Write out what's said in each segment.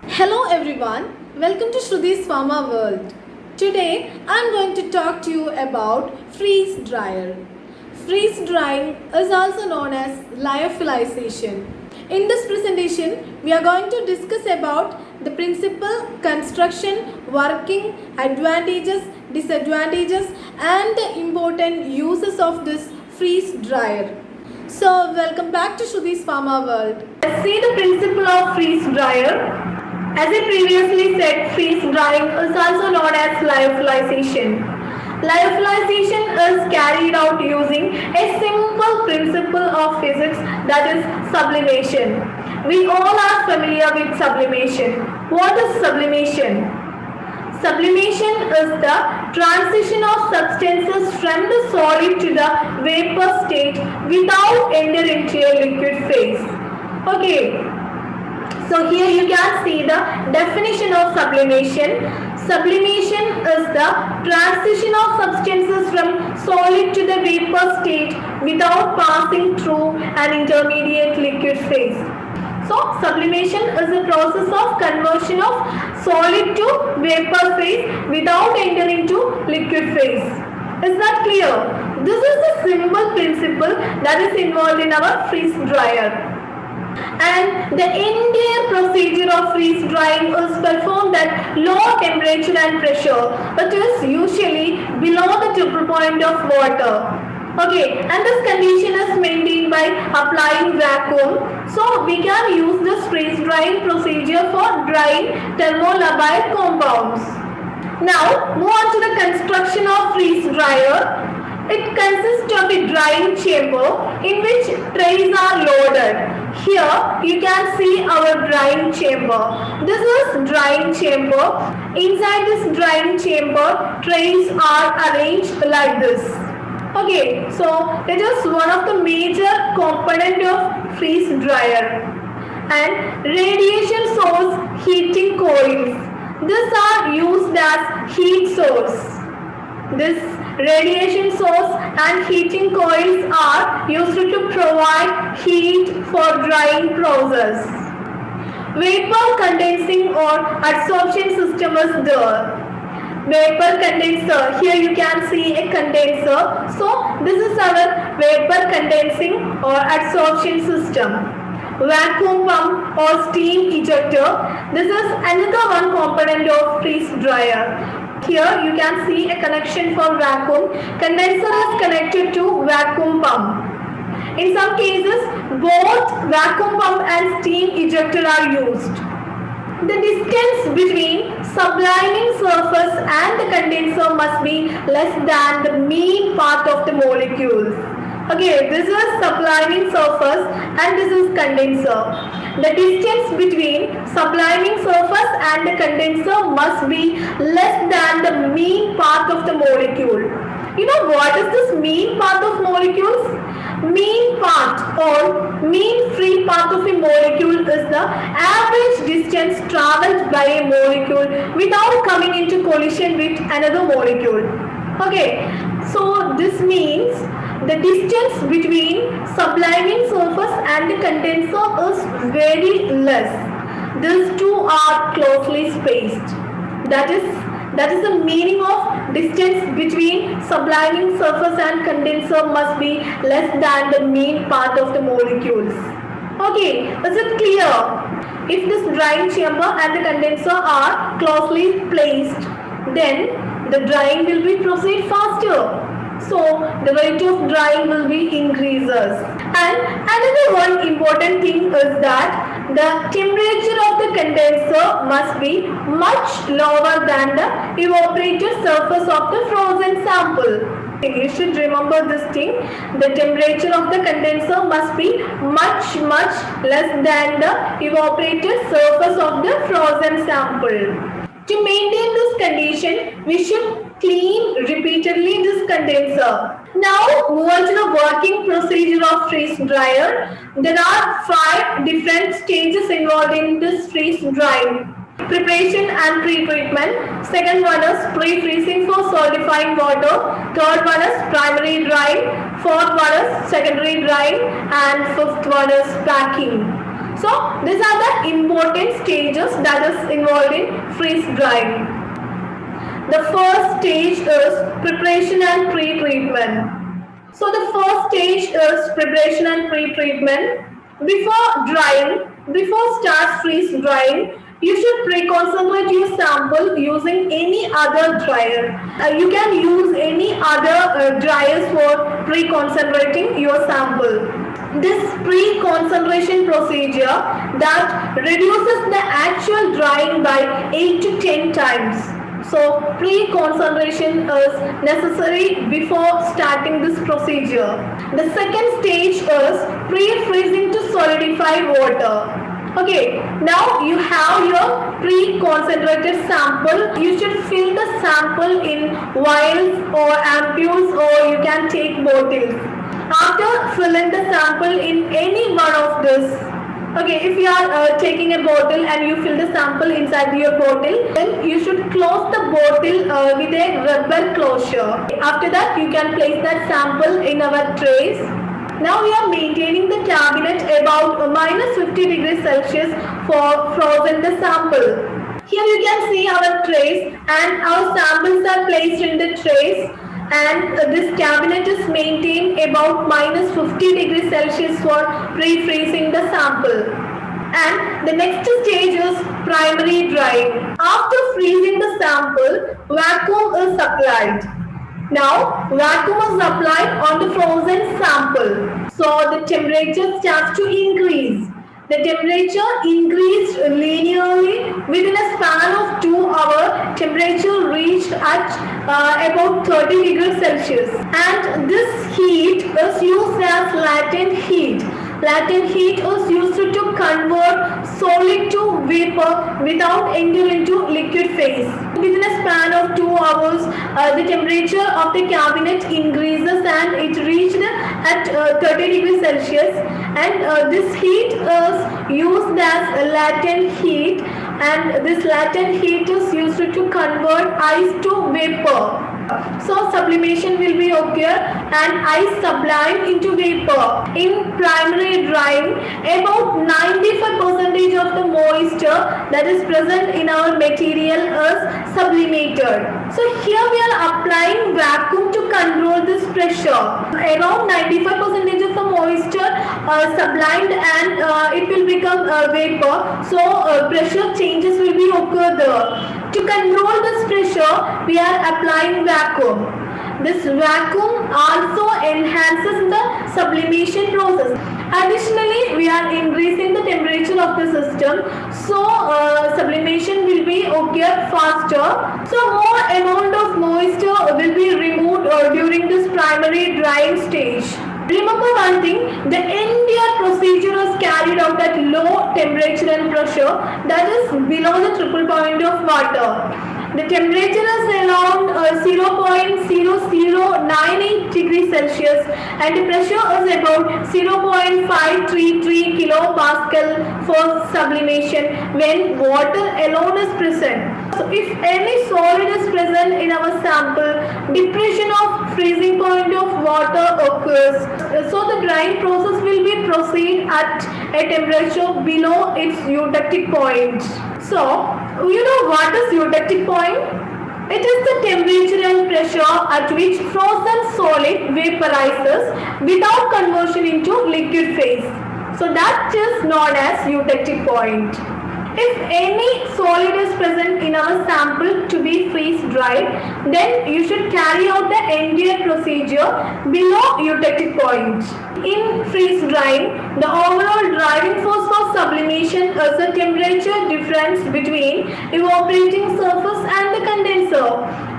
Hello everyone, welcome to Shrudi's Pharma World. Today I am going to talk to you about freeze dryer. Freeze drying is also known as lyophilization. In this presentation, we are going to discuss about the principle, construction, working, advantages, disadvantages and the important uses of this freeze dryer. So welcome back to Shrudi's Pharma World. Let's see the principle of freeze dryer. As I previously said, freeze drying is also known as lyophilization. Lyophilization is carried out using a simple principle of physics, that is sublimation. We all are familiar with sublimation. What is sublimation? Sublimation is the transition of substances from the solid to the vapor state without entering into a liquid phase. Okay. So here you can see the definition of sublimation. Sublimation is the transition of substances from solid to the vapor state without passing through an intermediate liquid phase. So sublimation is the process of conversion of solid to vapor phase without entering into liquid phase. Is that clear? This is the simple principle that is involved in our freeze dryer. And the entire procedure of freeze drying is performed at low temperature and pressure, that is usually below the triple point of water. Okay, and this condition is maintained by applying vacuum. So we can use this freeze drying procedure for drying thermolabile compounds. Now move on to the construction of freeze dryer. It consists of a drying chamber in which trays are loaded. Here you can see our drying chamber. This is drying chamber. Inside this drying chamber, trays are arranged like this. Okay, so it is one of the major component of freeze dryer. And radiation source heating coils. These are used as heat source. This radiation source and heating coils are used to provide heat for drying process. Vapor condensing or adsorption system is there. Vapor condenser, here you can see a condenser. So this is our vapor condensing or adsorption system. Vacuum pump or steam ejector, this is another one component of freeze dryer. Here you can see a connection for vacuum. Condenser is connected to vacuum pump. In some cases, both vacuum pump and steam ejector are used. The distance between subliming surface and the condenser must be less than the mean part of the molecules. Okay, this is subliming surface and this is condenser. The distance between subliming surface and the condenser must be less than the mean part of the molecule. You know what is this mean part of molecules? Mean part or mean free path of a molecule is the average distance travelled by a molecule without coming into collision with another molecule. Okay, so this means the distance between subliming surface and the condenser is very less. These two are closely spaced. That is the meaning of distance between subliming surface and condenser must be less than the mean part of the molecules. Okay, is it clear? If this drying chamber and the condenser are closely placed, then the drying will be proceed faster. So the rate of drying will be increases. And another one important thing is that the temperature of the condenser must be much lower than the evaporated surface of the frozen sample. You should remember this thing. The temperature of the condenser must be much less than the evaporated surface of the frozen sample. To maintain this condition, we should clean repeatedly this condenser. Now move on to the working procedure of freeze dryer. There are 5 different stages involved in this freeze drying. Preparation and pre-treatment. Second one is pre-freezing for solidifying water. Third one is primary drying. Fourth one is secondary drying. And fifth one is packing. So these are the important stages that is involved in freeze drying. The first stage is preparation and pre-treatment. So the first stage is preparation and pre-treatment. Before start freeze drying, you should pre-concentrate your sample using any other dryer. You can use any other dryers for pre-concentrating your sample. This pre-concentration procedure that reduces the actual drying by 8 to 10 times. So pre-concentration is necessary before starting this procedure. The second stage is pre-freezing to solidify water. Okay, now you have your pre-concentrated sample. You should fill the sample in vials or ampoules, or you can take bottles. After filling the sample in any one of this, okay, if you are taking a bottle and you fill the sample inside your bottle, then you should close the bottle with a rubber closure. After that, you can place that sample in our trays. Now we are maintaining the cabinet about minus 50 degrees Celsius for frozen the sample. Here you can see our trays, and our samples are placed in the trays, and this cabinet is maintained about minus 50 degrees Celsius for pre-freezing the sample. And the next stage is primary drying. After freezing the sample, vacuum is applied. Now vacuum is applied on the frozen sample. So the temperature starts to increase. The temperature increased linearly within a span of 2 hours. Temperature reached at about 30 degrees Celsius. And this heat is used as latent heat. Latent heat is used to convert solid to vapor without entering into liquid phase. Within a span of 2 hours, the temperature of the cabinet increases and it reached at 30 degrees Celsius. And this heat is used as latent heat, and this latent heat is used to convert ice to vapor. So sublimation will be occur and ice sublime into vapor. In primary drying, about 95% of the moisture that is present in our material is sublimated. So here we are applying vacuum to control this pressure. Around 95% of the moisture sublimed, and it will become vapor. So pressure changes will be occur there. To control this pressure, we are applying vacuum. This vacuum also enhances the sublimation process. Additionally, we are increasing the temperature of the system, so sublimation will be occur faster. So more amount of moisture will be removed during this primary drying stage. Remember one thing, the entire procedure is carried out at low temperature and pressure, that is below the triple point of water. The temperature is around 0.0098 degrees Celsius and the pressure is about 0.533 kilopascal for sublimation when water alone is present. So if any solid is present in our sample, depression of freezing point of water occurs. So the drying process will be proceed at a temperature below its eutectic point. So you know what is eutectic point? It is the temperature and pressure at which frozen solid vaporizes without conversion into liquid phase. So that is known as eutectic point. If any solid is present in our sample to be freeze dried, then you should carry out the entire procedure below eutectic point. In freeze drying, the overall driving force for sublimation is the temperature difference between evaporating surface and the condenser.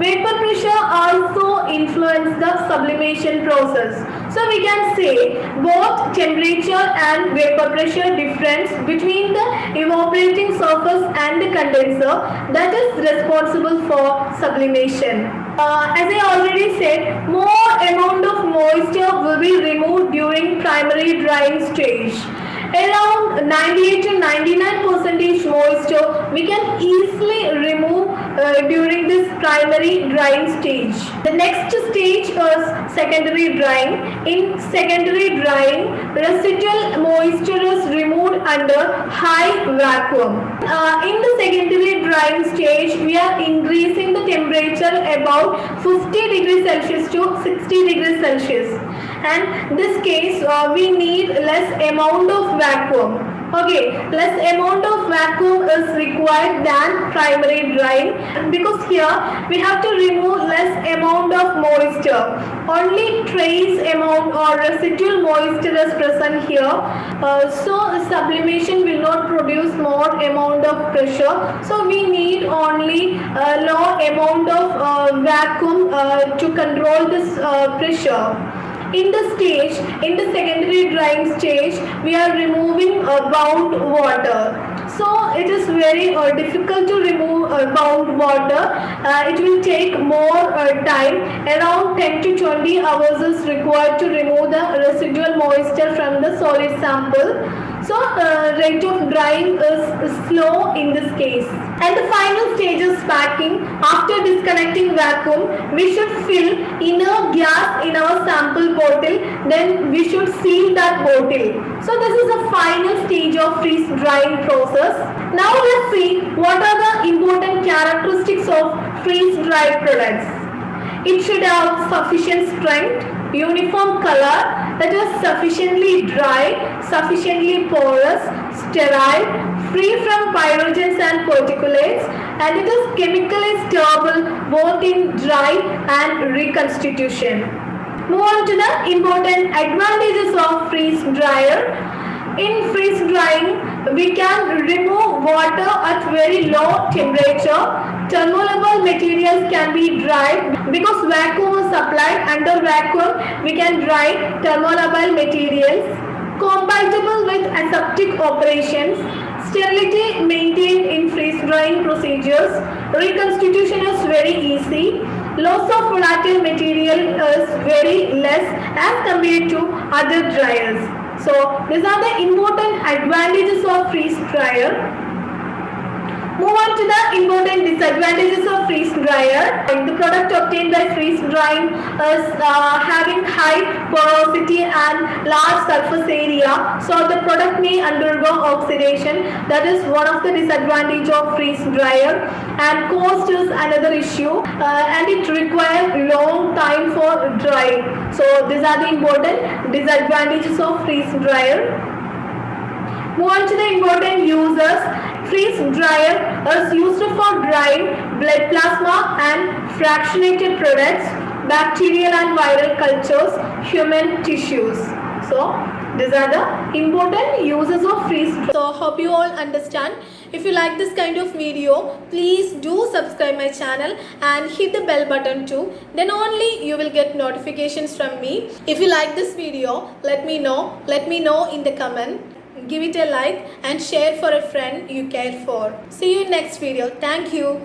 Vapor pressure also influences the sublimation process. So we can say both temperature and vapor pressure difference between the evaporating surface and the condenser that is responsible for sublimation. As I already said, more amount of moisture will be removed during primary drying stage. around 98 to 99% moisture we can easily remove during this primary drying stage. The next stage is secondary drying. In secondary drying, residual moisture is removed under high vacuum. In the secondary drying stage, we are increasing the temperature about 50 degrees Celsius to 60 degrees Celsius. And this case, we need less amount of vacuum. Okay, less amount of vacuum is required than primary drying, because here we have to remove less amount of moisture. Only trace amount or residual moisture is present here. So sublimation will not produce more amount of pressure. So we need only low amount of vacuum to control this pressure. In the secondary drying stage, we are removing bound water. So it is very difficult to remove bound water. It will take more time. Around 10 to 20 hours is required to remove the residual moisture from the solid sample. So rate of drying is slow in this case. And the final stage is packing. After disconnecting vacuum, we should fill inner gas in our sample bottle. Then we should seal that bottle. So this is the final stage of freeze drying process. Now let's see what are the important characteristics of freeze dried products. It should have sufficient strength, uniform color, that is sufficiently dry, sufficiently porous, sterile, free from pyrogens and particulates, and it is chemically stable both in dry and reconstitution. Move on to the important advantages of freeze dryer. In freeze drying, we can remove water at very low temperature. Thermolable materials can be dried because vacuum is applied. Under vacuum, we can dry thermolable materials. Compatible with aseptic operations. Sterility maintained in freeze drying procedures. Reconstitution is very easy. Loss of volatile material is very less as compared to other dryers. So these are the important advantages of freeze dryer. Move on to the important disadvantages of freeze dryer. The product obtained by freeze drying is having high porosity and large surface area. So the product may undergo oxidation. That is one of the disadvantages of freeze dryer. And cost is another issue. And it requires long time for drying. So these are the important disadvantages of freeze dryer. Move on to the important uses. Freeze dryer is used for drying blood plasma and fractionated products, bacterial and viral cultures, human tissues. So these are the important uses of freeze dryer. So hope you all understand. If you like this kind of video, please do subscribe my channel and hit the bell button too. Then only you will get notifications from me. If you like this video, let me know. Let me know in the comment. Give it a like and share for a friend you care for. See you in next video. Thank you.